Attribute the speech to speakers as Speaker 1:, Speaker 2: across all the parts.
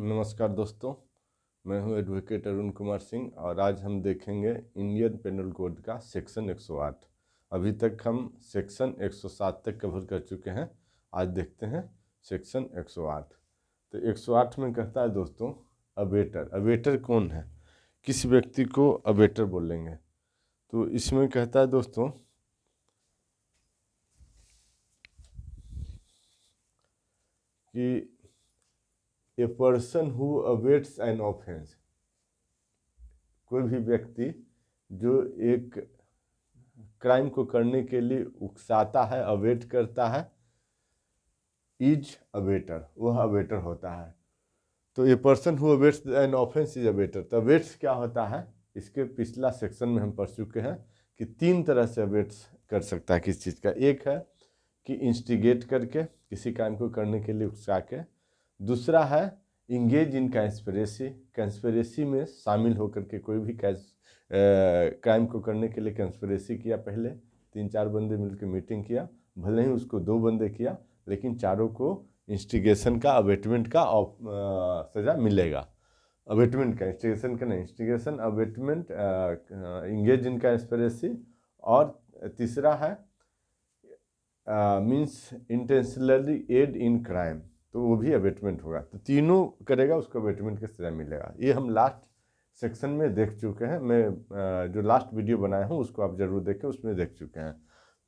Speaker 1: नमस्कार दोस्तों, मैं हूं एडवोकेट अरुण कुमार सिंह और आज हम देखेंगे इंडियन पेनल कोड का सेक्शन 108। अभी तक हम सेक्शन 107 तक कवर कर चुके हैं। आज देखते हैं सेक्शन 108। तो 108 में कहता है दोस्तों, अबेटर। अबेटर कौन है, किस व्यक्ति को अबेटर बोलेंगे? तो इसमें कहता है दोस्तों कि ए person who abets an offence, कोई भी व्यक्ति जो एक क्राइम को करने के लिए उकसाता है, अवेट करता है, इज अवेटर, वह अवेटर होता है। तो a person who abets an offence is abettor. तो अवेट्स क्या होता है, इसके पिछला सेक्शन में हम पढ़ चुके हैं कि 3 तरह से अवेट्स कर सकता है किस चीज़ का। एक है कि इंस्टिगेट करके, किसी काम को करने के लिए उकसा के। दूसरा है इंगेज इन कंस्पिरेसी, कंस्पिरेसी में शामिल होकर के कोई भी क्राइम को करने के लिए कंस्पिरेसी किया। पहले 3-4 बंदे मिलकर मीटिंग किया, भले ही उसको 2 बंदे किया, लेकिन चारों को इंस्टिगेशन का, अवेटमेंट का सज़ा मिलेगा। अवेटमेंट का, इंस्टिगेशन का नहीं, instigation, abetment, engage in conspiracy. और तीसरा है means intentionally aid in crime, तो वो भी अवेटमेंट होगा। तो तीनों करेगा, उसको अवेटमेंट की सजा मिलेगा। ये हम लास्ट सेक्शन में देख चुके हैं। मैं जो लास्ट वीडियो बनाया हूँ उसको आप जरूर देखें, उसमें देख चुके हैं।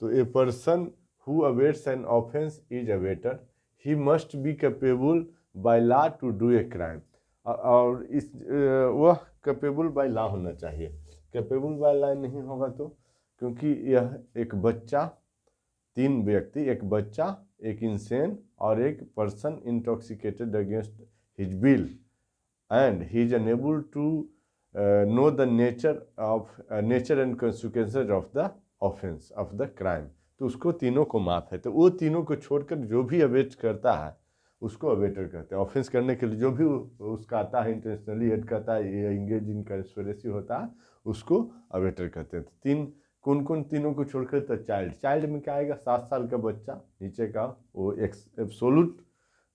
Speaker 1: तो a person who abets an offence is abettor, he must be capable by law to do a crime. और इस वह कैपेबल बाय लॉ होना चाहिए। कैपेबल बाय लॉ नहीं होगा तो, क्योंकि यह एक बच्चा, 3 व्यक्ति, एक बच्चा, एक इंसेन और एक person intoxicated against his will and he is unable to know the nature and consequences of the offence of the crime. तो उसको तीनों को माफ है। तो वो तीनों को छोड़कर जो भी अवेट करता है उसको अवेटर कहते हैं। ऑफेंस करने के लिए जो भी उसका आता है, इंटेंशनली एड करता है, इंगेज इन कंस्पिरेसी होता है, उसको अवेटर कहते हैं। तो कौन कौन तीनों को छोड़कर? तो चाइल्ड में क्या आएगा? 7 साल का बच्चा नीचे का, वो एब्सोल्यूट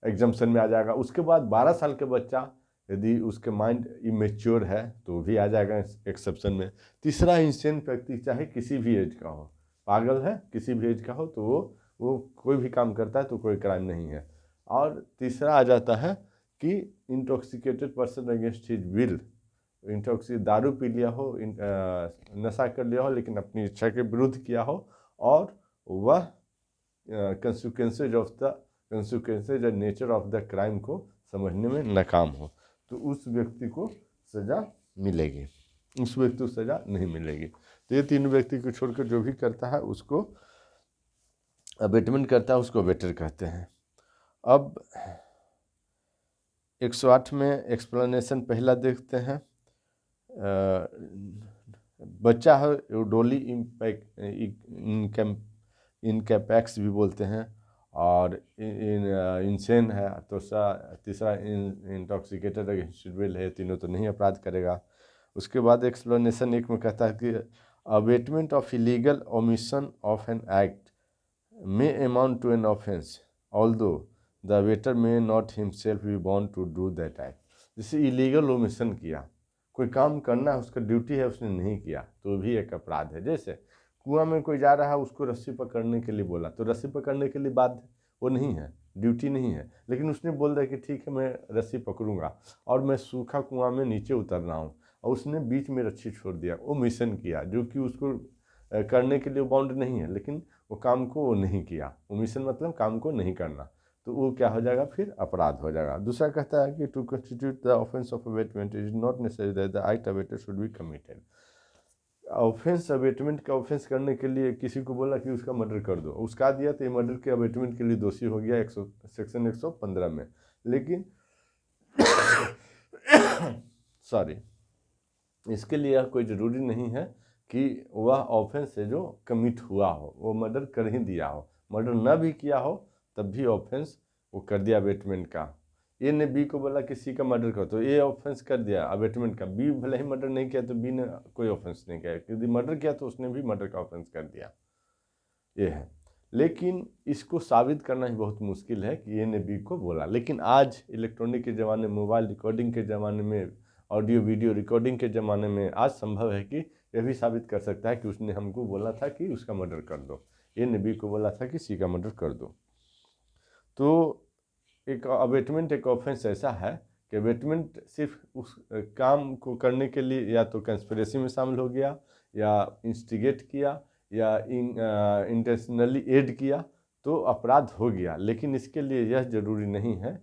Speaker 1: एग्जम्पशन में आ जाएगा। उसके बाद 12 साल के बच्चा, यदि उसके माइंड इमेच्योर है तो भी आ जाएगा एक्सेप्शन में। तीसरा इंसेन व्यक्ति, चाहे किसी भी एज का हो, पागल है किसी भी एज का हो, तो वो कोई भी काम करता है तो कोई क्राइम नहीं है। और तीसरा आ जाता है कि intoxicated person against his will, दारू पी लिया हो, नशा कर लिया हो, लेकिन अपनी इच्छा के विरुद्ध किया हो, और वह consequences and nature of the crime को समझने में नाकाम हो, तो उस व्यक्ति को सज़ा मिलेगी, उस व्यक्ति को सज़ा नहीं मिलेगी। तो ये 3 व्यक्ति को छोड़कर जो भी करता है उसको अबेटमेंट करता है, उसको अबेटर कहते हैं। अब 108 में एक्सप्लेनेशन पहला देखते हैं। बच्चा है, डोली इनकैपेक्स भी बोलते हैं, और इंसेन है, तो तीसरा इंटॉक्सिकेटेड विल है। तीनों तो नहीं अपराध करेगा। उसके बाद एक्सप्लेनेशन 1 में कहता है कि abetment of illegal omission of an act may amount to an offence although the abettor may not himself be bound to do that act. जैसे इलीगल ओमिशन किया, कोई काम करना है, उसका ड्यूटी है, उसने नहीं किया, तो भी एक अपराध है। जैसे कुआं में कोई जा रहा है, उसको रस्सी पकड़ने के लिए बोला, तो रस्सी पकड़ने के लिए बाध्य वो नहीं है, ड्यूटी नहीं है, लेकिन उसने बोल दिया कि ठीक है मैं रस्सी पकड़ूंगा, और मैं सूखा कुआं में नीचे उतर रहा हूँ, और उसने बीच में रस्सी छोड़ दिया, वो मिशन किया, जो कि उसको करने के लिए बाउंड नहीं है, लेकिन वो काम को वो नहीं किया। वो मिशन मतलब काम को नहीं करना, तो वो क्या हो जाएगा? फिर अपराध हो जाएगा। दूसरा कहता है कि to constitute the offence of abetment is not necessary that the act abetted should be committed. Offence, abetment का ऑफेंस करने के लिए किसी को बोला कि उसका मर्डर कर दो, उसका दिया, तो ये मर्डर के अबेटमेंट के लिए दोषी हो गया सेक्शन 115 में। लेकिन सॉरी, इसके लिए यह कोई ज़रूरी नहीं है कि वह ऑफेंस से जो कमिट हुआ हो, वो मर्डर कर ही दिया हो। मर्डर न भी किया हो तब भी ऑफेंस वो कर दिया अबेटमेंट का। ए ने बी को बोला कि सी का मर्डर करो, तो ए ऑफेंस कर दिया अबेटमेंट का। बी भले ही मर्डर नहीं किया तो बी ने कोई ऑफेंस नहीं किया, यदि मर्डर किया तो उसने भी मर्डर का ऑफेंस कर दिया। ये है। लेकिन इसको साबित करना ही बहुत मुश्किल है कि ए ने बी को बोला। लेकिन आज इलेक्ट्रॉनिक के ज़माने में, मोबाइल रिकॉर्डिंग के ज़माने में, ऑडियो वीडियो रिकॉर्डिंग के ज़माने में आज संभव है कि यह भी साबित कर सकता है कि उसने हमको बोला था कि उसका मर्डर कर दो, ए ने बी को बोला था कि सी का मर्डर कर दो। तो एक अबेटमेंट एक ऑफेंस ऐसा है कि अबेटमेंट सिर्फ उस काम को करने के लिए या तो कंस्पिरेसी में शामिल हो गया, या इंस्टिगेट किया, या इंटेंशनली एड किया तो अपराध हो गया। लेकिन इसके लिए यह जरूरी नहीं है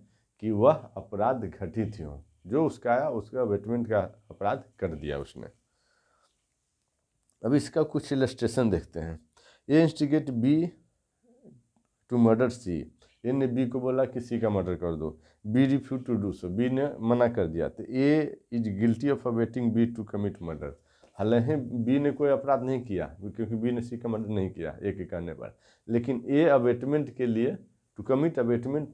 Speaker 1: कि वह अपराध घटित हो। जो उसका आया उसका अबेटमेंट का अपराध कर दिया उसने। अब इसका कुछ इलस्ट्रेशन देखते हैं। A instigate B to murder सी, ए ने बी को बोला कि सी का मर्डर कर दो, B refuse to do so, B ने मना कर दिया, तो A is guilty of abetting B to commit murder. हालांकि बी ने कोई अपराध नहीं किया क्योंकि बी ने सी का मर्डर नहीं किया ए के कहने पर, लेकिन ए अवेटमेंट के लिए to commit abetment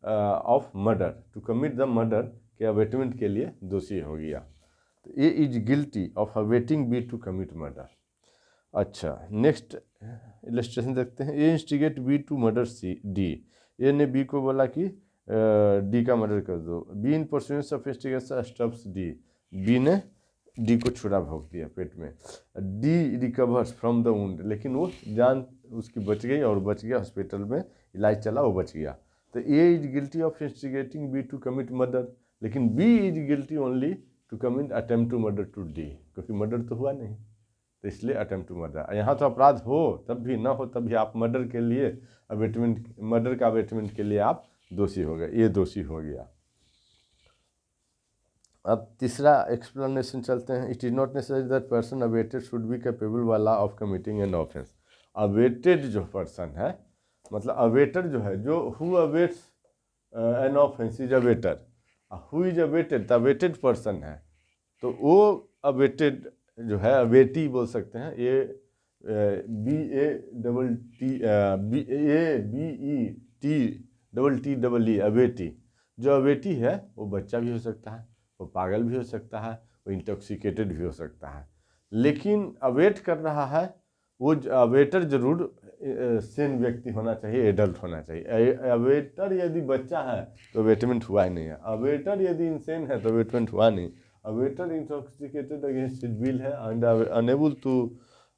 Speaker 1: of murder, to commit the murder के अवेटमेंट के लिए दोषी हो गया। तो A is guilty of abetting B to commit murder. अच्छा, नेक्स्ट इलस्ट्रेशन देखते हैं। A instigate B to murder C D, A ने बी को बोला कि डी का मर्डर कर दो, B in pursuance of instigation stabs D, B ने डी को छुरा भोंक दिया पेट में, D recovers from the wound, लेकिन वो जान उसकी बच गई और बच गया, हॉस्पिटल में इलाज चला, वो बच गया। तो A is guilty of instigating B to commit murder, लेकिन B is guilty only to commit attempt to murder to D, क्योंकि मर्डर तो हुआ नहीं, तो इसलिए अटेम्प्ट टू मर्डर। यहाँ तो अपराध हो तब भी, ना हो तब भी आप मर्डर के लिए अवेटमेंट, मर्डर का अवेटमेंट के लिए आप दोषी हो गए, ये दोषी हो गया। अब तीसरा एक्सप्लेनेशन चलते हैं। It is not necessary that person abetted should be capable वाला of committing an offence. Abetted जो पर्सन है, मतलब अवेटर जो है, जो who abets an offence is abettor, who is abetted, the abetted person है, तो वो अवेटेड जो है, अवेटी बोल सकते हैं, ये B A double T, B A B E T double T double E, abettee. जो अवेटी है वो बच्चा भी हो सकता है, वो पागल भी हो सकता है, वो इंटॉक्सिकेटेड भी हो सकता है, लेकिन अवेट कर रहा है वो अवेटर जरूर सेन व्यक्ति होना चाहिए, एडल्ट होना चाहिए। अवेटर यदि बच्चा है तो अवेटमेंट हुआ ही नहीं है, अवेटर यदि इंसेन है तो अवेटमेंट हुआ नहीं। Abettor intoxicated against his will है and unable to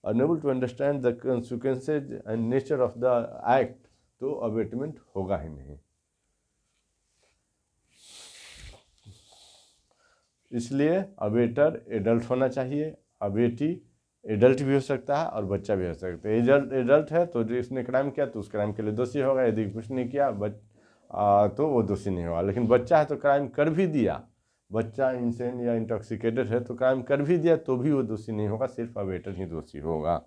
Speaker 1: understand the consequences and nature of the act, तो अवेटमेंट होगा ही नहीं। इसलिए अवेटर एडल्ट होना चाहिए, अवेटी एडल्ट भी हो सकता है और बच्चा भी हो सकता है। एडल्ट है तो जो इसने क्राइम किया तो उस क्राइम के लिए दोषी होगा, यदि कुछ नहीं किया तो वो दोषी नहीं होगा। लेकिन बच्चा है तो क्राइम कर भी दिया, बच्चा इंसेन या इंटॉक्सिकेटेड है तो क्राइम कर भी दिया तो भी वो दोषी नहीं होगा, सिर्फ अवेटर ही दोषी होगा।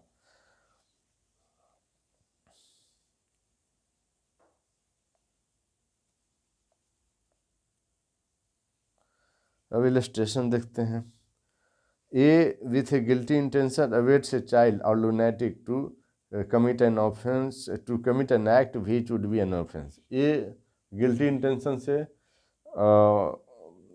Speaker 1: अब इलस्ट्रेशन देखते हैं। A with a guilty intention abets a child और lunatic to commit an offence, to commit an act which would be an offence. A guilty intention से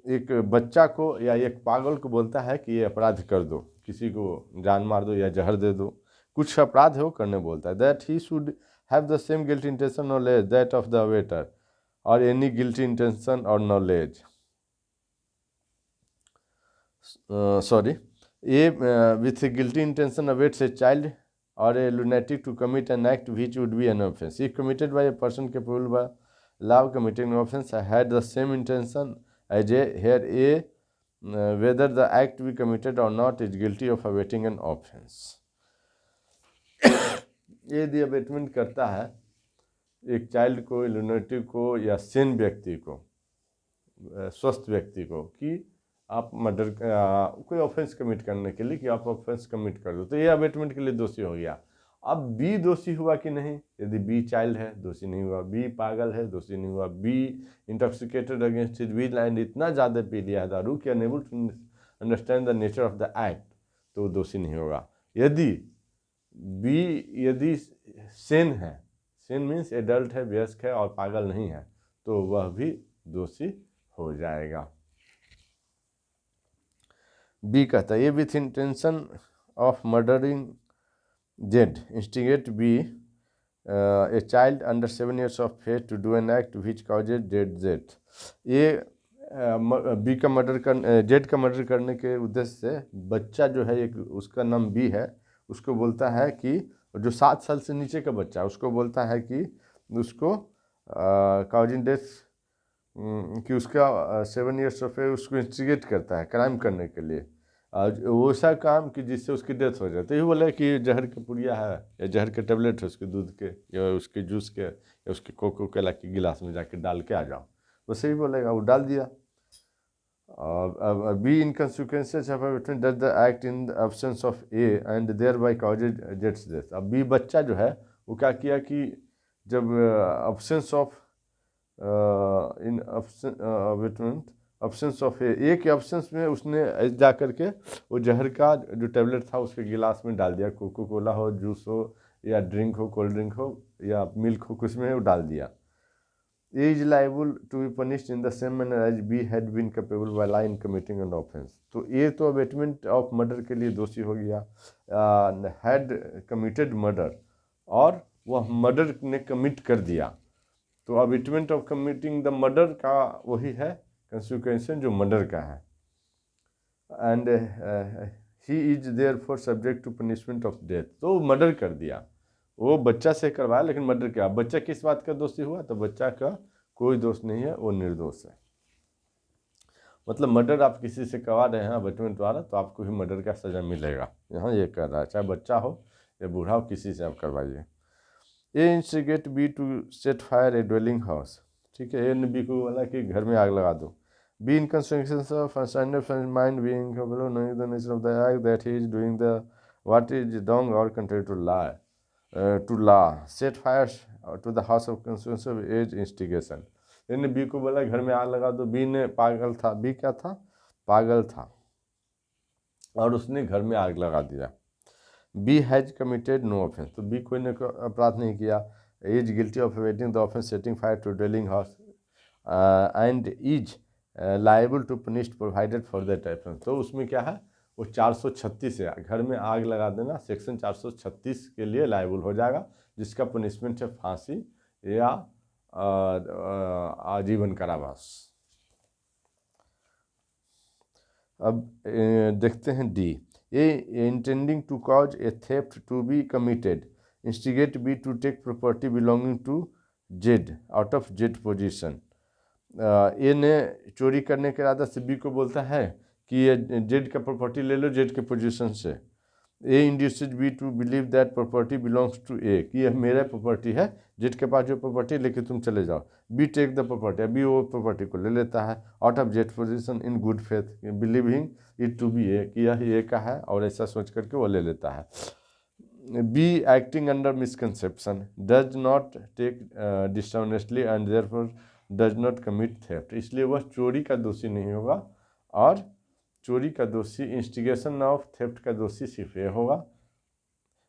Speaker 1: एक बच्चा को या एक पागल को बोलता है कि ये अपराध कर दो, किसी को जान मार दो या जहर दे दो, कुछ अपराध है वो करने बोलता है। That he should have the same guilty intention knowledge that of the abettor और एनी गिल्टी इंटेंशन और knowledge, sorry, a with a guilty intention awaits a child or a lunatic to commit an act which would be an offense. If committed by a person capable by law of committing an offense had the same intention as a, here a whether the act be committed or not is guilty of awaiting an offense. ये यदि abetment करता है एक child को, lunatic को या सेन व्यक्ति को, स्वस्थ व्यक्ति को, कि आप मर्डर कोई ऑफेंस कमिट करने के लिए, कि आप ऑफेंस कमिट कर दो, तो ये अवेटमेंट के लिए दोषी हो गया। अब बी दोषी हुआ कि नहीं? यदि बी चाइल्ड है दोषी नहीं हुआ, बी पागल है दोषी नहीं हुआ, B intoxicated against his will and इतना ज़्यादा पी लिया है दारू कि unable to understand the nature of the act, तो दोषी नहीं होगा। यदि सेन है, सेन मीन्स एडल्ट है, वयस्क है और पागल नहीं है, तो वह भी दोषी हो जाएगा। बी कहता है ये with intention of murdering Z instigate B a child under 7 years of age to do an act which causes death. ये बी का मर्डर कर जेड का मर्डर करने के उद्देश्य से बच्चा जो है, एक उसका नाम बी है, उसको बोलता है कि जो 7 साल से नीचे का बच्चा है उसको बोलता है कि उसको कॉजिंग डेथ, कि उसका 7 years ऑफ एज उसको इंस्टिगेट करता है क्राइम करने के लिए, वैसा काम कि जिससे उसकी डेथ हो जाए। तो ये बोले कि जहर की पुड़िया है या जहर के टेबलेट है उसके दूध के या उसके जूस के या उसके कोको कोला के गिलास में जाके डाल के आ जाओ, वैसे ही बोलेगा, वो डाल दिया। B in consequences of between does the act in the absence of A and thereby causes जेट्स डेथ। अब बी बच्चा जो है वो क्या किया कि जब absence of in between absence of A के एब्सेंस में उसने जा करके वो जहर का जो टैबलेट था उसके गिलास में डाल दिया, कोको कोला हो, जूस हो या ड्रिंक हो, कोल्ड ड्रिंक हो या मिल्क हो, कुछ में वो डाल दिया। A is liable to be punished in the same manner as B had been capable by law in committing an offence. तो ए तो अबेटमेंट ऑफ मर्डर के लिए दोषी हो गया, हैड कमिटेड मर्डर, और वह मर्डर ने कमिट कर दिया। तो abetment of committing the murder का वही है कंसिक्वेंस जो मर्डर का है। And he is therefore subject to punishment of death. तो मर्डर कर दिया, वो बच्चा से करवाया लेकिन मर्डर किया। बच्चा किस बात का दोषी हुआ? तो बच्चा का कोई दोष नहीं है, वो निर्दोष है। मतलब मर्डर आप किसी से करवा रहे हैं अबेटमेंट द्वारा तो आपको भी मर्डर का सज़ा मिलेगा। यहाँ ये कर रहा है, चाहे बच्चा हो या बूढ़ा हो, किसी से आप करवाइए। A instigate B to set fire a dwelling house. ठीक है, ए ने बी को बोला कि घर में आग लगा दो। B in consequence of mind being knowing the nature of the act that he is doing the what is wrong or contrary to law set fires to the house of consequence of age instigation। ने B को बोला घर में आग लगा दो। B ने पागल था, बी क्या था? पागल था, और उसने घर में आग लगा दिया। B has committed no offence. तो बी कोई ने अपराध नहीं किया। Is guilty of abetting the offence setting fire to dwelling house and is liable to punished provided for that offence. तो उसमें क्या है, वो 436 है, घर में आग लगा देना, सेक्शन 436 के लिए लाइबल हो जाएगा, जिसका पनिशमेंट है फांसी या आजीवन कारावास। अब देखते हैं D. A intending to cause a theft to be committed instigate B to take property belonging to Z out of Z position. A ने चोरी करने के इरादा से बी को बोलता है कि ये जेड का प्रॉपर्टी ले लो जेड के पोजीशन से। A induces B to believe that property belongs to A, कि यह मेरा प्रॉपर्टी है, जेड के पास जो प्रॉपर्टी लेके तुम चले जाओ। B take the property, B वो प्रॉपर्टी को ले लेता है out of Z position in good faith believing it to B A, कि यह ए का है और ऐसा सोच करके वो ले लेता है। B acting under misconception does not take dishonestly and therefore does not commit theft. इसलिए वह चोरी का दोषी नहीं होगा, और चोरी का दोषी इंस्टिगेशन ऑफ थेफ्ट का दोषी सिर्फ ये होगा।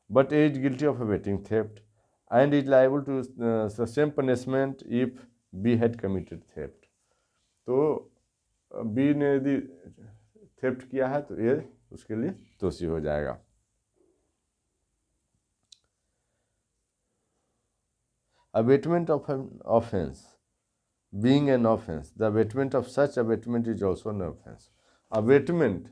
Speaker 1: But A is guilty of abetting theft and is liable to same punishment if B had committed theft. तो बी ने यदि थेफ्ट किया है तो ये उसके लिए दोषी हो जाएगा। Abetment of an offence being an offense, the abatement of such abatement is also an offense. Abatement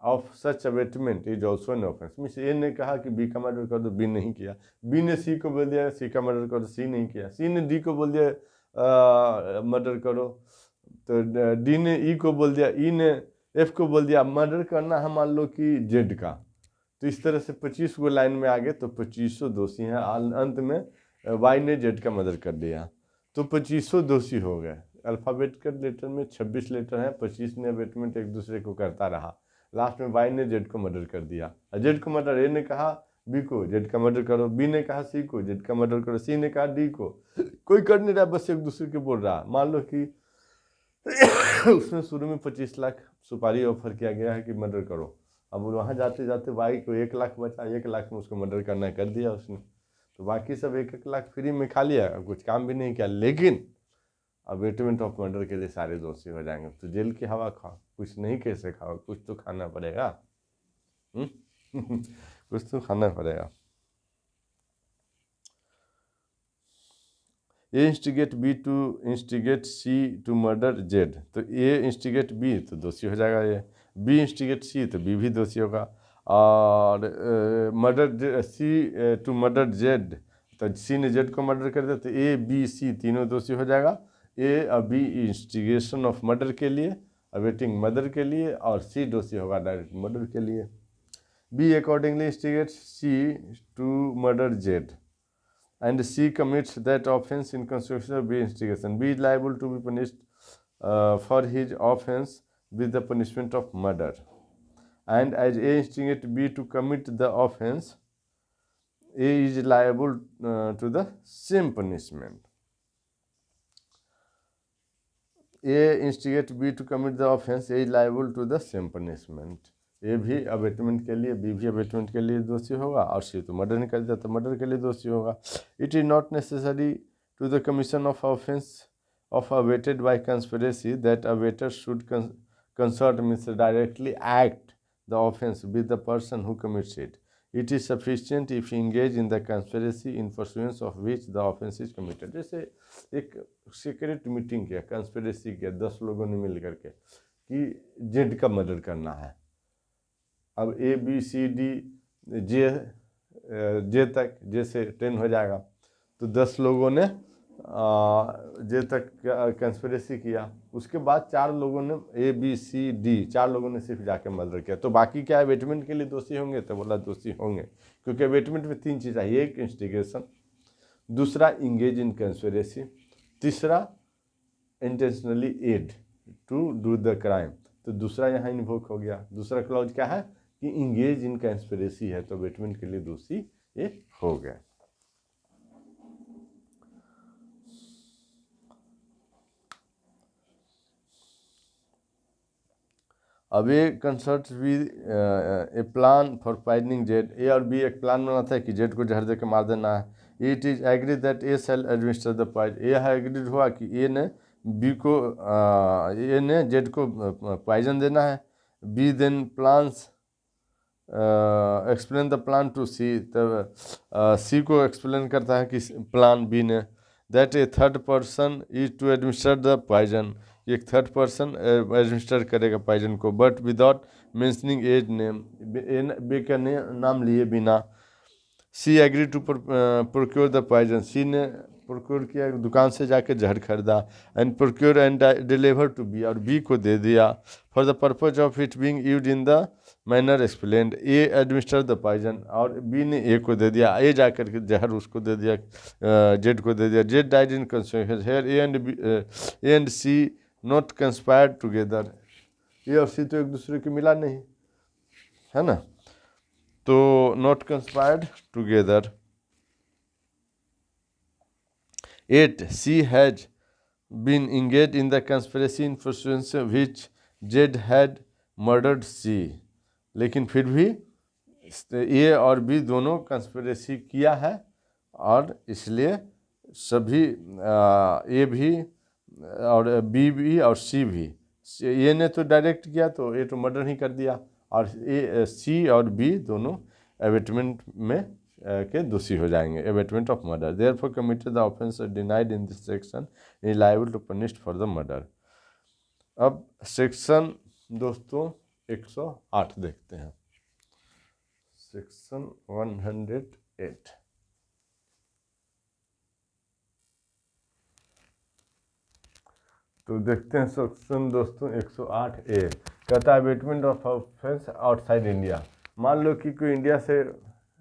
Speaker 1: of such abatement is also an offense। Means A ने कहा कि बी का मर्डर कर दो, बी नहीं किया। बी ने सी को बोल दिया सी का मर्डर करो, सी नहीं किया। सी ने डी को बोल दिया मर्डर करो, तो डी ने ई को बोल दिया, ई ने एफ को बोल दिया मर्डर करना है मान लो कि जेड का। तो इस तरह से 25 गो लाइन में आ गए तो 25 दोषी हैं। अंत में वाई ने जेड का मर्डर कर दिया तो 25 दोषी हो गए। अल्फ़ाबेटिकल लेटर में 26 लेटर हैं, 25 ने अबेटमेंट एक दूसरे को करता रहा। लास्ट में वाई ने जेड को मर्डर कर दिया। जेड को मर्डर ए ने कहा बी को जेड का मर्डर करो, बी ने कहा सी को जेड का मर्डर करो, सी ने कहा डी को। कोई कर नहीं रहा, बस एक दूसरे को बोल रहा। मान लो कि उसमें शुरू में 25 लाख सुपारी ऑफर किया गया है कि मर्डर करो। अब वहाँ जाते जाते वाई को 1 लाख बचा, 1 लाख में उसको मर्डर करना कर दिया उसने। तो बाकी सब 1-1 लाख फ्री में खा लिया, कुछ काम भी नहीं किया। लेकिन अबेटमेंट ऑफ मर्डर के लिए सारे दोषी हो जाएंगे। तो जेल की हवा खाओ, कुछ नहीं कैसे खाओ, कुछ तो खाना पड़ेगा। कुछ तो खाना पड़ेगा। A instigate B to instigate C to murder Z, तो ए इंस्टिगेट बी तो दोषी हो जाएगा ये, बी इंस्टिगेट सी तो बी भी दोषी होगा, और murder C to murder Z, तो सी ने जेड को मर्डर कर दिया तो ए बी सी तीनों दोषी हो जाएगा। ए और बी इंस्टिगेशन ऑफ मर्डर के लिए, अवेटिंग मर्डर के लिए, और सी दोषी होगा डायरेक्ट मर्डर के लिए। B accordingly instigates C to murder Z and C commits that offense in constitution of B instigation. B is liable to be punished for his offense with the punishment of murder. And as A instigates B to commit the offense, A is liable to the same punishment. A instigates B to commit the offense, A is liable to the same punishment. ए भी abetment के लिए, B भी abetment के लिए दोषी होगा, और C तो मर्डर नहीं कर दिया तो मर्डर के लिए दोषी होगा। It is not necessary to the commission of offence of abetted by conspiracy that abettor should concert means directly act the offence with the person who commits it. It is sufficient if engage in the conspiracy in pursuance of which the offence is committed. जैसे एक secret meeting किया, conspiracy किया 10 लोगों ने मिल करके कि Z का murder करना है। अब A B C D J तक, जे से 10 हो जाएगा, तो 10 लोगों ने जे तक कंस्पिरेसी किया, उसके बाद 4 लोगों ने ए बी सी डी 4 लोगों ने सिर्फ जाके मर्डर किया, तो बाकी क्या अबेटमेंट के लिए दोषी होंगे? तो बोला दोषी होंगे, क्योंकि अबेटमेंट में 3 चीज़ चाहिए, एक इंस्टिगेशन, दूसरा इंगेज इन कंस्पिरेसी, तीसरा intentionally aid to do the crime. तो दूसरा यहाँ इन्वोक हो गया। दूसरा क्लॉज क्या है कि इंगेज इन कंस्पिरेसी है, तो अबेटमेंट के लिए दोषी ये हो गया। अब A concert with a plan for poisoning Z, A और बी एक प्लान बनाता है कि जेड को जहर दे के मार देना है। It is agree that A shall administer the poison, A है एग्रीड हुआ कि ए ने बी को ए ने जेड को पॉइजन देना है। B then plans explain the plan to C, तब सी को एक्सप्लेन करता है कि प्लान बी ने, that a third person is to administer the poison, एक थर्ड पर्सन एडमिनिस्टर करेगा पॉइजन को, but without mentioning A's name, B का नाम लिए बिना। C agree to procure the poison, C ने प्रोक्योर किया, दुकान से जाके जहर खरीदा, and procure and deliver to B, और बी को दे दिया, for the purpose of it being used in the manner explained. A administer the poison, और बी ने ए को दे दिया, ए जाकर के जहर उसको दे दिया, जेड को दे दिया। Z died in conspiracy, here A and C not conspired together, A और सी तो एक दूसरे के मिला नहीं है ना, तो not conspired together. 8. C had been engaged in the conspiracy in pursuance of which Z had murdered C, लेकिन फिर भी ए और बी दोनों कंस्पिरेसी किया है, और इसलिए सभी ए भी और बी भी और सी भी, ए ने तो डायरेक्ट किया तो ए तो मर्डर ही कर दिया, और ए सी और बी दोनों अबेटमेंट में के दोषी हो जाएंगे, abetment of murder. Therefore committed the offence defined in this section is liable to punished for the murder. अब सेक्शन दोस्तों 108 देखते हैं, सेक्शन 108। तो देखते हैं सेक्शन दोस्तों 108A, कहता है abetment of offence outside India. मान लो कि कोई इंडिया से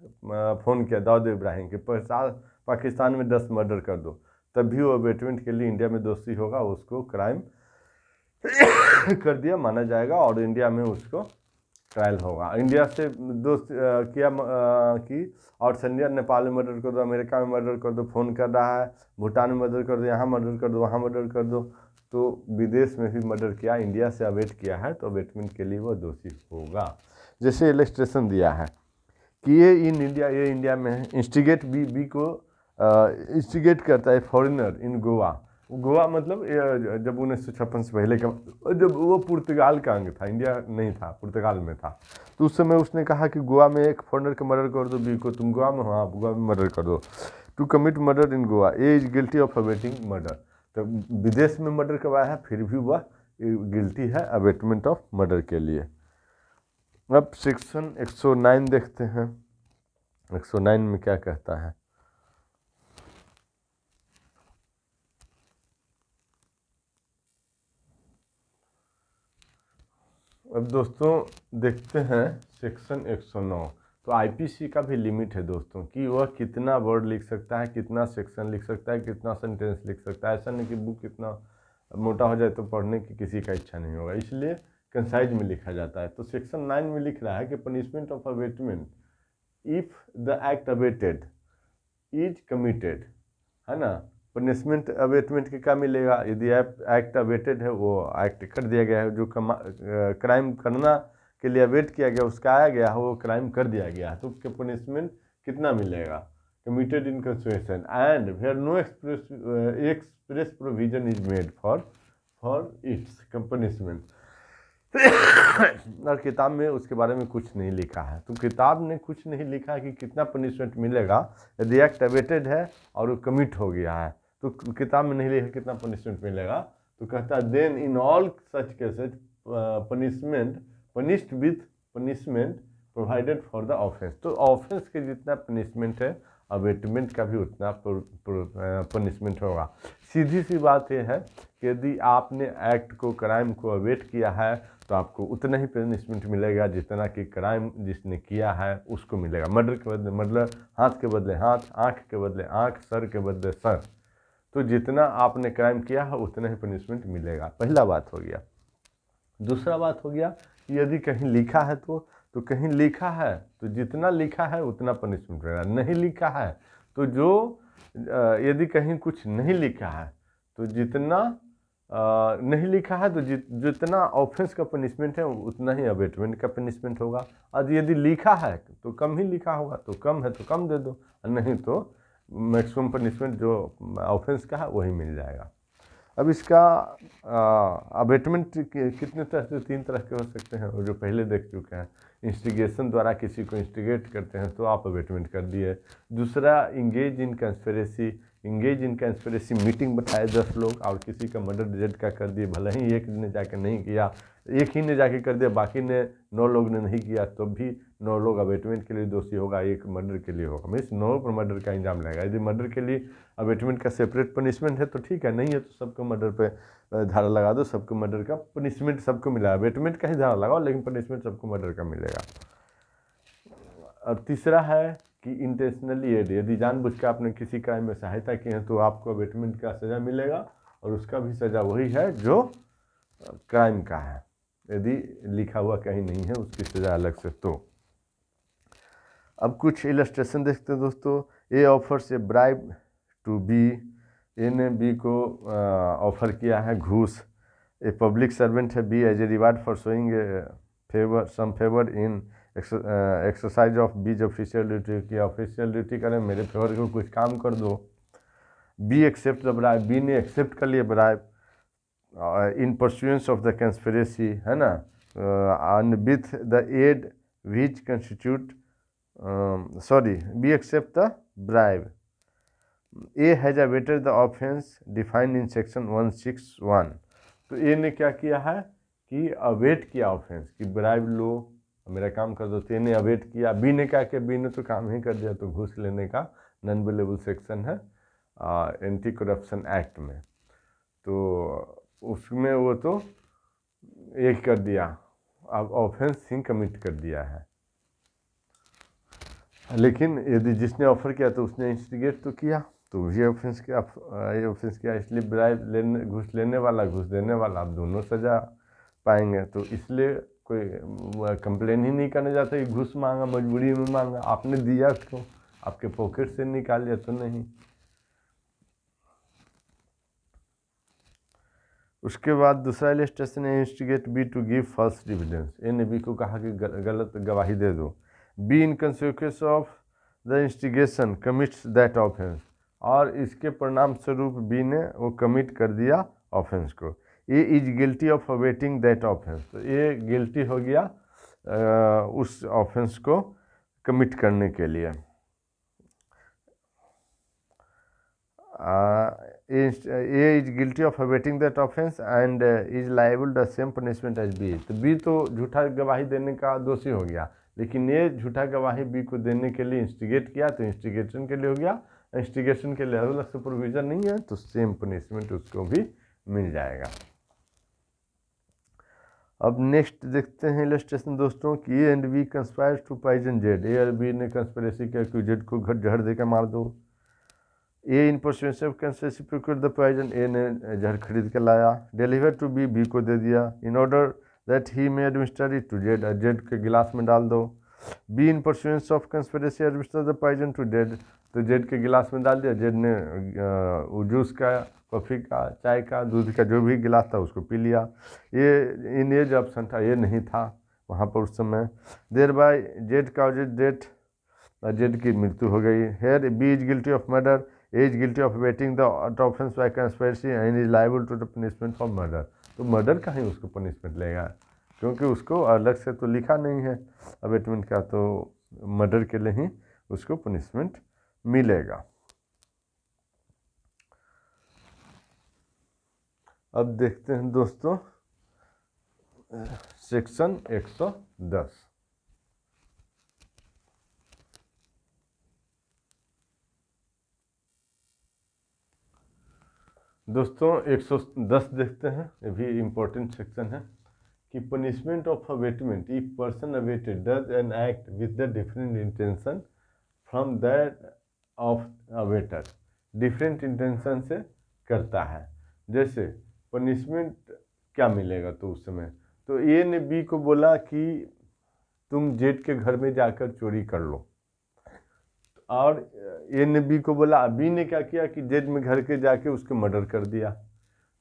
Speaker 1: फ़ोन किया दाऊद इब्राहिम के पाकिस्तान में 10 मर्डर कर दो, तब भी वो अबेटमेंट के लिए इंडिया में दोषी होगा, उसको क्राइम कर दिया माना जाएगा, और इंडिया में उसको ट्रायल होगा। इंडिया से दोस्त किया कि आउटसाइड इंडिया, नेपाल में मर्डर कर दो, अमेरिका में मर्डर कर दो, फ़ोन कर रहा है भूटान में मर्डर कर दो, यहाँ मर्डर कर दो, वहाँ मर्डर कर दो, तो विदेश में भी मर्डर किया, इंडिया से अवेट किया है, तो अवेटमेंट के लिए वो दोषी होगा। जैसे इलस्ट्रेशन दिया है कि ये इन इंडिया, ये इंडिया में है, इंस्टिगेट बी को इंस्टिगेट करता है फॉरेनर इन गोवा। गोवा मतलब जब 1956 से पहले का, जब वो पुर्तगाल का अंग था, इंडिया नहीं था, पुर्तगाल में था, तो उस समय उसने कहा कि गोवा में एक फॉरेनर का मर्डर कर दो, बी को तुम गोवा में हो, हाँ गोवा में मर्डर कर दो। To commit murder in Goa, A is guilty of abetting murder. तो विदेश में मर्डर करवाया है फिर भी वह गिल्टी है अवेटमेंट ऑफ मर्डर के लिए। अब सेक्शन 109 देखते हैं, 109 में क्या कहता है। अब दोस्तों देखते हैं सेक्शन 109। तो आईपीसी का भी लिमिट है दोस्तों कि वह कितना वर्ड लिख सकता है, कितना सेक्शन लिख सकता है, कितना सेंटेंस लिख सकता है। ऐसा नहीं कि बुक इतना मोटा हो जाए तो पढ़ने की किसी का इच्छा नहीं होगा, इसलिए कंसाइज में लिखा जाता है। तो सेक्शन 9 में लिख रहा है कि punishment of abetment if the act abetted is committed, है ना। पनिशमेंट अवेटमेंट के क्या मिलेगा, यदि एक्ट अवेटेड है, वो एक्ट कर दिया गया है, जो क्राइम करना के लिए अवेट किया गया उसका आया गया है, वो क्राइम कर दिया गया है, तो उसके पनिशमेंट कितना मिलेगा, committed in consideration and where no express provision is made for its punishment. और किताब में उसके बारे में कुछ नहीं लिखा है। तो किताब ने कुछ नहीं लिखा है कि कितना पनिशमेंट मिलेगा यदि एक्ट अवेटेड है और वो कमिट हो गया है। तो किताब में नहीं लिखा कितना पनिशमेंट मिलेगा। तो कहता है then in all such cases punishment punished with punishment provided for the offence. तो ऑफेंस के जितना पनिशमेंट है अवेटमेंट का भी उतना पनिशमेंट होगा। सीधी सी बात यह है कि यदि आपने एक्ट को क्राइम को अवेट किया है तो आपको उतना ही पनिशमेंट मिलेगा जितना कि क्राइम जिसने किया है उसको मिलेगा। मर्डर के बदले मर्डर, हाथ के बदले हाथ, आँख के बदले आँख, सर के बदले सर। तो जितना आपने क्राइम किया है उतना ही पनिशमेंट मिलेगा। पहला बात हो गया। दूसरा बात हो गया कि यदि कहीं लिखा है तो कहीं लिखा है तो जितना लिखा है उतना पनिशमेंट मिलेगा। नहीं लिखा है तो जो यदि कहीं कुछ नहीं लिखा है तो जितना नहीं लिखा है तो जितना ऑफेंस का पनिशमेंट है उतना ही अवेटमेंट का पनिशमेंट होगा। और यदि लिखा है तो कम ही लिखा होगा, तो कम है तो कम दे दो, नहीं तो मैक्सिमम पनिशमेंट जो ऑफेंस का है वही मिल जाएगा। अब इसका अवेटमेंट कितने तरह से, 3 तरह के हो सकते हैं, और जो पहले देख चुके हैं। इंस्टिगेशन द्वारा किसी को इंस्टिगेट करते हैं तो आप अवेटमेंट कर दिए। दूसरा इंगेज इन कंस्पिरेसी मीटिंग बैठाए 10 लोग और किसी का मर्डर डिटेक्ट का कर दिए, भले ही एक ने जाके नहीं किया, एक ही ने जाके कर दिया, बाकी ने 9 लोग ने नहीं किया, तो भी 9 लोग अवेटमेंट के लिए दोषी होगा, एक मर्डर के लिए होगा। मीन्स 9 पर मर्डर का इंजाम लगेगा। यदि मर्डर के लिए अवेटमेंट का सेपरेट पनिशमेंट है तो ठीक है, नहीं है तो सबको मर्डर पे धारा लगा दो, सबको मर्डर का पनिशमेंट सबको मिला। अवेटमेंट का ही धारा लगाओ लेकिन पनिशमेंट सबको मर्डर का मिलेगा। और तीसरा है कि इंटेंशनली एड, यदि जानबूझ के आपने किसी क्राइम में सहायता की है तो आपको अवेटमेंट का सज़ा मिलेगा, और उसका भी सज़ा वही है जो क्राइम का है। यदि लिखा हुआ कहीं नहीं है उसकी सज़ा अलग से। तो अब कुछ इलस्ट्रेशन देखते हैं दोस्तों। A offers a bribe to B, A ने बी को ऑफर किया है घूस। ए पब्लिक सर्वेंट है B as a reward for showing some favour in exercise of B's official duty, की ऑफिशियल ड्यूटी करें, मेरे फेवर को कुछ काम कर दो। B accept the bribe, B ने एक्सेप्ट कर लिया bribe in pursuance of the conspiracy, है ना, and with the aid which constitute B accept the bribe. A has abetted the offence defined in section 161। तो ए ने क्या किया है कि अवेट किया ऑफेंस कि ब्राइब लो, मेरा काम कर दो, तो ए ने अवेट किया। बी ने क्या किया, बी ने तो काम ही कर दिया, तो घूस लेने का नॉन अवेलेबल सेक्शन है एंटी करप्शन एक्ट में, तो उसमें वो तो एक कर दिया, अब ऑफेंस ही कमिट कर दिया है। लेकिन यदि जिसने ऑफर किया तो उसने इंस्टिगेट तो किया, तो ये ऑफेंस किया, इसलिए ब्राइब लेने, घूस लेने वाला घूस देने वाला, आप दोनों सजा पाएंगे। तो इसलिए कोई कंप्लेन ही नहीं करने जाता कि घूस मांगा, मजबूरी में मांगा, आपने दिया क्यों, आपके पॉकेट से निकाल लिया तो नहीं। उसके बाद दूसरा इलस्ट्रेशन है instigate B to give false evidence. A ने बी को कहा कि गलत गवाही दे दो। B in consequence of the instigation commits that offence, और इसके परिणाम स्वरूप बी ने वो कमिट कर दिया ऑफेंस को। A is guilty of abetting that offence, तो ये गिल्टी हो गया उस ऑफेंस को कमिट करने के लिए। A is guilty of abetting that offence and is liable the same punishment as B. तो बी तो झूठा गवाही देने का दोषी हो गया, लेकिन ये झूठा गवाही बी को देने के लिए इंस्टिगेट किया तो इंस्टिगेशन के लिए हो गया। इंस्टिगेशन के लिए अलग से प्रोविजन नहीं है तो सेम पनिशमेंट उसको भी मिल जाएगा। अब नेक्स्ट देखते हैं इलस्ट्रेशन दोस्तों कि A and B conspire to poison Z. A और बी ने कंस्पिरेसी किया कि जेड को जहर देकर मार दो। A in pursuance of conspiracy procured the poison. A ने जहर खरीद कर लाया। डिलीवर टू बी, बी को दे दिया। In order that he may administer it to Z, Z के गिलास में डाल दो। B in pursuance of conspiracy administer the poison to Z, तो जेड के गिलास में डाल दिया। जेड ने जूस का, कॉफ़ी का, चाय का, दूध का जो भी गिलास था उसको पी लिया। ये इन एज ऑप्शन था, ये नहीं था वहाँ पर उस समय। Thereby Z caused death, Z की मृत्यु हो गई। Here B is guilty of murder, A is guilty of abetting the offence by conspiracy and is liable to the punishment for murder. तो मर्डर का ही उसको पनिशमेंट लेगा, क्योंकि उसको अलग से तो लिखा नहीं है अवेटमेंट का, तो मर्डर के लिए ही उसको पनिशमेंट मिलेगा। अब देखते हैं दोस्तों सेक्शन 110। दोस्तों 110 देखते हैं, ये भी इम्पोर्टेंट सेक्शन है कि punishment of abetment if person abetted does an act with the different intention from that of abettor. Different intention से करता है, जैसे पनिशमेंट क्या मिलेगा तो उस समय तो ए ने बी को बोला कि तुम जेड के घर में जाकर चोरी कर लो, और ए ने बी को बोला, बी ने क्या किया कि जेड में घर के जाके उसके मर्डर कर दिया।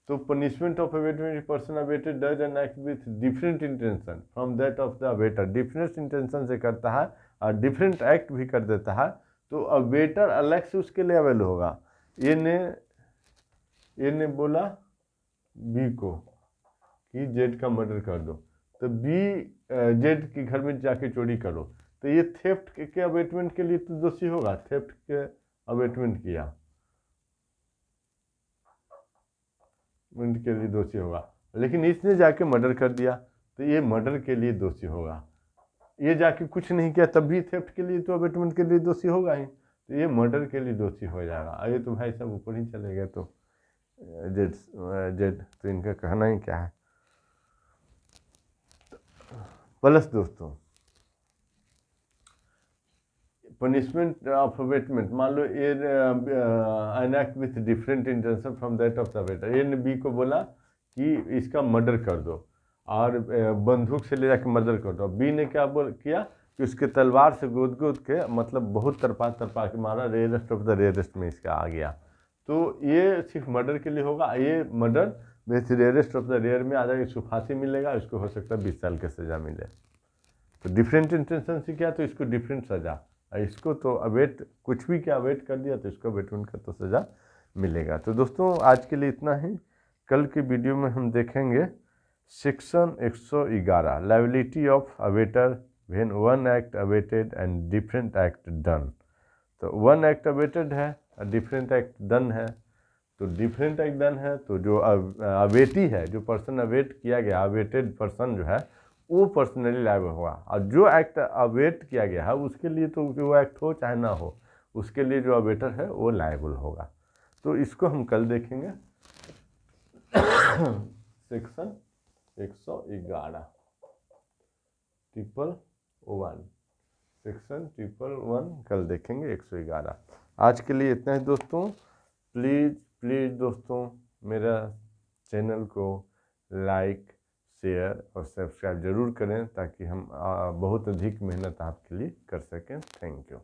Speaker 1: तो punishment of abetment person abetted does an act with different intention from that of the abettor. Different intention से करता है और डिफरेंट एक्ट भी कर देता है, तो अवेटर अलग से उसके लिए अवेल होगा। ए ने बोला बी को कि जेड का मर्डर कर दो, तो बी जेड के घर में जाके चोरी करो, तो ये थेफ्ट के अवेटमेंट के लिए तो दोषी होगा, थेफ्ट के अवेटमेंट किया के लिए दोषी होगा। लेकिन इसने जाके मर्डर कर दिया तो ये मर्डर के लिए दोषी होगा। ये जाके कुछ नहीं किया तब भी थेफ्ट के लिए तो अवेटमेंट के लिए दोषी होगा ही, तो ये मर्डर के लिए दोषी हो जाएगा। ये तो भाई सब ऊपर ही चले गए, तो जेड तो इनका कहना ही क्या है। प्लस दोस्तों पनिशमेंट ऑफ अवेटमेंट, मान लो an act with different intention from that of the abettor. A ने बी को बोला कि इसका मर्डर कर दो और बंदूक से ले जाकर मर्डर कर दो। बी ने क्या किया कि उसके तलवार से गोद के मतलब बहुत तरपा के मारा, रेयरेस्ट ऑफ द रेयरेस्ट में इसका आ गया। तो ये सिर्फ मर्डर के लिए होगा, ये murder with rarest of the rare में आ जाएगा, इसको फांसी मिलेगा, इसको हो सकता है 20 साल की सज़ा मिले। तो डिफरेंट इंटेंशन से किया तो इसको डिफरेंट सज़ा, इसको तो अवेट कुछ भी क्या अवेट कर दिया तो इसको अवेटमेंट का तो सज़ा मिलेगा। तो दोस्तों आज के लिए इतना ही। कल के वीडियो में हम देखेंगे section 111 liability of abettor when one act abetted and different act done. तो वन एक्ट अवेटेड है और डिफरेंट एक्ट डन है, तो डिफरेंट एक्ट डन है तो जो अवेटी है, जो पर्सन अवेट किया गया, अवेटेड पर्सन जो है वो पर्सनली लायबल होगा, और जो एक्ट अवेट किया गया है उसके लिए तो वो एक्ट हो चाहे ना हो, उसके लिए जो अवेटर है वो लायबल होगा। तो इसको हम कल देखेंगे सेक्शन 111 111 सेक्शन 111 कल देखेंगे 111। आज के लिए इतना ही दोस्तों। प्लीज़ दोस्तों मेरा चैनल को लाइक, शेयर और सब्सक्राइब ज़रूर करें ताकि हम बहुत अधिक मेहनत आपके लिए कर सकें। Thank you.